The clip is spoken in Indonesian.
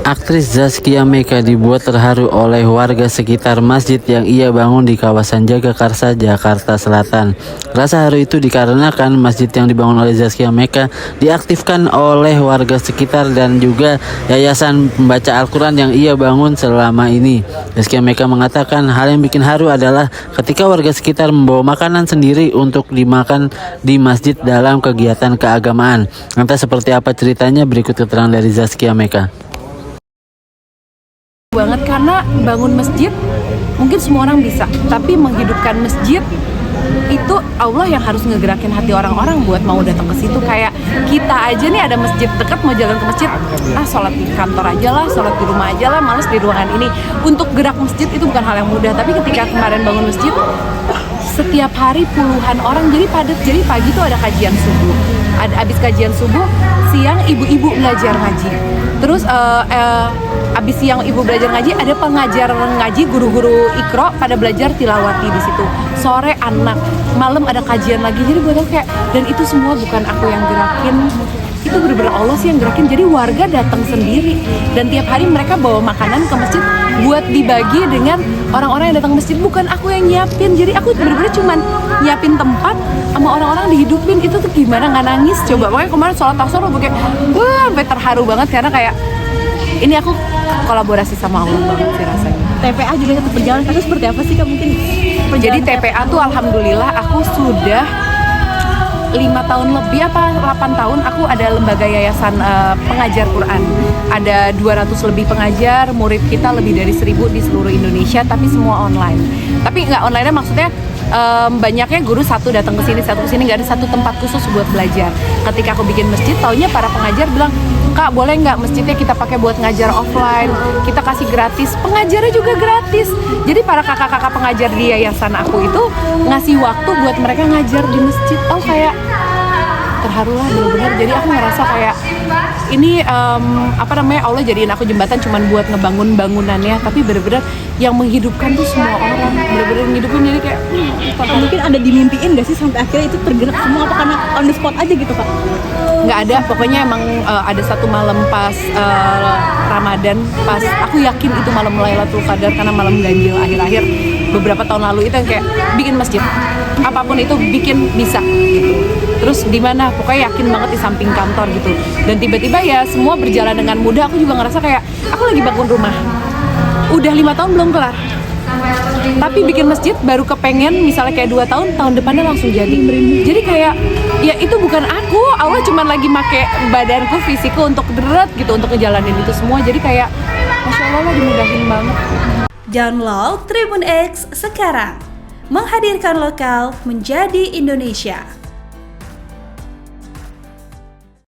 Aktris Zaskia Mecca dibuat terharu oleh warga sekitar masjid yang ia bangun di kawasan Jagakarsa, Jakarta Selatan. Rasa haru itu dikarenakan masjid yang dibangun oleh Zaskia Mecca diaktifkan oleh warga sekitar dan juga yayasan pembaca Al-Quran yang ia bangun selama ini. Zaskia Mecca mengatakan hal yang bikin haru adalah ketika warga sekitar membawa makanan sendiri untuk dimakan di masjid dalam kegiatan keagamaan. Entah seperti apa ceritanya, berikut keterangan dari Zaskia Mecca. Banget karena bangun masjid mungkin semua orang bisa, tapi menghidupkan masjid itu Allah yang harus ngegerakin hati orang-orang buat mau datang ke situ. Kayak kita aja nih ada masjid dekat, mau jalan ke masjid, sholat di kantor aja lah, sholat di rumah aja lah, males di ruangan ini. Untuk gerak masjid itu bukan hal yang mudah, tapi ketika kemarin bangun masjid setiap hari puluhan orang, jadi padat. Jadi pagi tuh ada kajian subuh, abis kajian subuh, siang ibu-ibu belajar ngaji, terus abis siang ibu belajar ngaji, ada pengajar ngaji, guru-guru Iqra pada belajar tilawati di situ. Sore anak, malam ada kajian lagi. Jadi gue tau kayak, dan itu semua bukan aku yang gerakin, itu bener-bener Allah sih yang gerakin. Jadi warga datang sendiri, dan tiap hari mereka bawa makanan ke masjid buat dibagi dengan orang-orang yang datang ke masjid. Bukan aku yang nyiapin, jadi aku bener-bener cuman nyiapin tempat sama orang-orang dihidupin. Itu tuh gimana nggak nangis coba. Makanya kemarin sholat asar kayak wah, sampai terharu banget karena kayak ini aku kolaborasi sama Allah banget sih rasanya. TPA juga tetap berjalan, tapi seperti apa sih Kak mungkin? Jadi TPA tuh alhamdulillah aku sudah 5 tahun lebih apa 8 tahun aku ada lembaga yayasan pengajar Quran. Ada 200 lebih pengajar, murid kita lebih dari 1000 di seluruh Indonesia, tapi semua online. Tapi nggak online-nya maksudnya banyaknya guru satu datang ke sini, satu ke sini, nggak ada satu tempat khusus buat belajar. Ketika aku bikin masjid, taunya para pengajar bilang, "Kak, boleh nggak masjidnya kita pakai buat ngajar offline? Kita kasih gratis, pengajarnya juga gratis." Jadi para kakak-kakak pengajar di yayasan aku itu ngasih waktu buat mereka ngajar di masjid. Oh, kayak terharu lah bener-bener. Jadi aku ngerasa kayak ini Allah jadiin aku jembatan cuman buat ngebangun bangunannya, tapi bener-bener yang menghidupkan tuh semua orang, bener-bener menghidupkan. Jadi kayak mungkin ada dimimpiin gak sih sampai akhirnya itu tergerak semua, apa karena on the spot aja gitu Kak? Nggak ada, pokoknya emang ada satu malam pas Ramadan, pas aku yakin itu malam Lailatul Qadar karena malam ganjil akhir-akhir beberapa tahun lalu itu yang kayak bikin masjid, apapun itu bikin bisa gitu. Terus di mana? Pokoknya yakin banget di samping kantor gitu. Dan tiba-tiba ya semua berjalan dengan mudah. Aku juga ngerasa kayak aku lagi bangun rumah, udah 5 tahun belum kelar, tapi bikin masjid baru kepengen misalnya kayak 2 tahun, tahun depannya langsung jadi. Jadi kayak ya itu bukan aku, Allah cuma lagi make badanku, fisikku untuk deret gitu, untuk ngejalanin itu semua. Jadi kayak Masya Allah lah, dimudahin banget. Download Tribun X sekarang, menghadirkan lokal menjadi Indonesia.